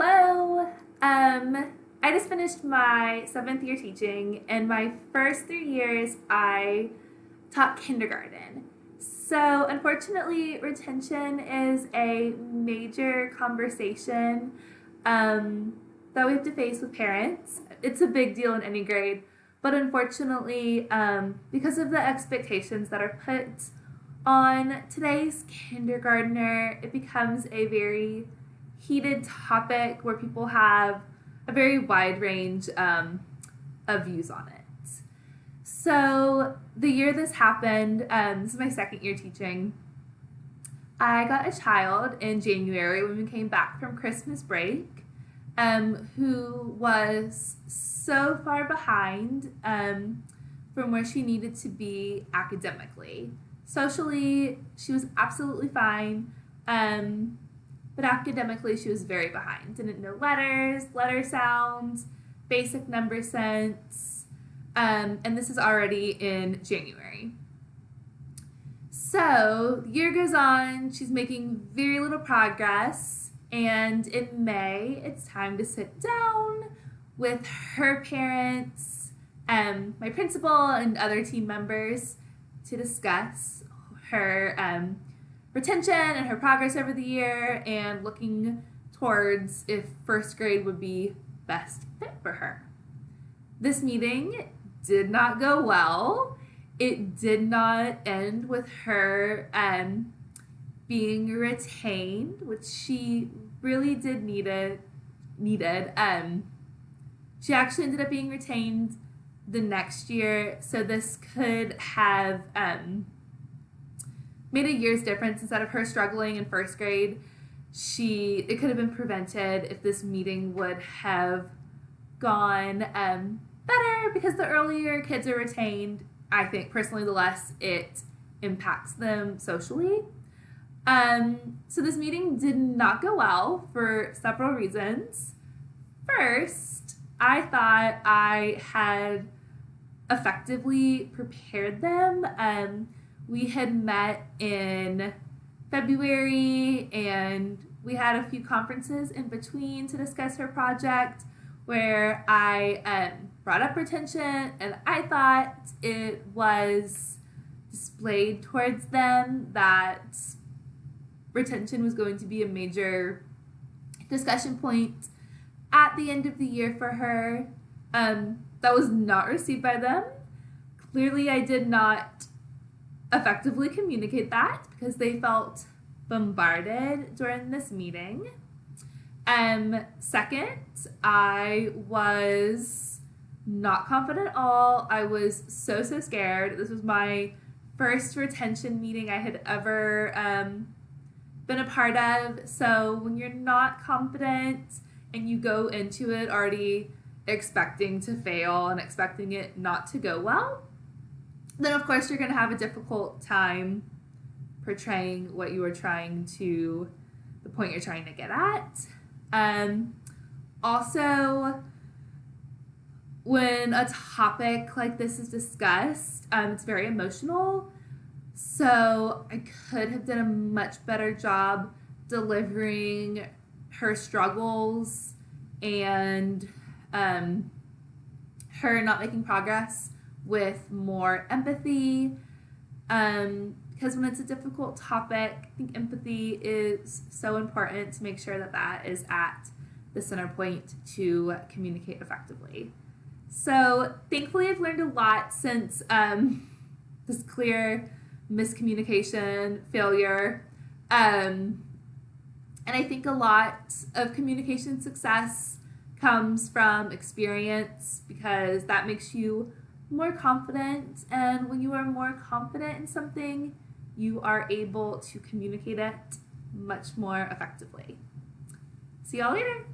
Hello. I just finished my 7th year teaching. In my first 3 years, I taught kindergarten. So, unfortunately, retention is a major conversation that we have to face with parents. It's a big deal in any grade, but unfortunately, because of the expectations that are put on today's kindergartner, it becomes a very heated topic where people have a very wide range of views on it. So, the year this happened, this is my 2nd year teaching. I got a child in January when we came back from Christmas break, who was so far behind from where she needed to be academically. Socially, she was absolutely fine, but academically, she was very behind. Didn't know letters, letter sounds, basic number sense, and this is already in January. So, the year goes on, she's making very little progress, and in May, it's time to sit down with her parents, my principal, and other team members to discuss her retention and her progress over the year and looking towards if first grade would be best fit for her. This meeting did not go well. It did not end with her being retained, which she really did needed. She actually ended up being retained the next year, so this could have made a year's difference. Instead of her struggling in first grade, it could have been prevented if this meeting would have gone better, because the earlier kids are retained, I think personally the less it impacts them socially. So this meeting did not go well for several reasons. First, I thought I had effectively prepared them. We had met in February and we had a few conferences in between to discuss her project where I brought up retention, and I thought it was displayed towards them that retention was going to be a major discussion point at the end of the year for her. That was not received by them. Clearly, I did not effectively communicate that because they felt bombarded during this meeting. Second, I was not confident at all. I was so scared. This was my first retention meeting I had ever been a part of. So when you're not confident and you go into it already expecting to fail and expecting it not to go well, then of course you're going to have a difficult time portraying what you are the point you're trying to get at. Also, when a topic like this is discussed, it's very emotional. So I could have done a much better job delivering her struggles and her not making progress with more empathy. Because when it's a difficult topic, I think empathy is so important to make sure that that is at the center point to communicate effectively. So thankfully I've learned a lot since this clear miscommunication, failure. And I think a lot of communication success comes from experience because that makes you more confident. And when you are more confident in something, you are able to communicate it much more effectively. See y'all later.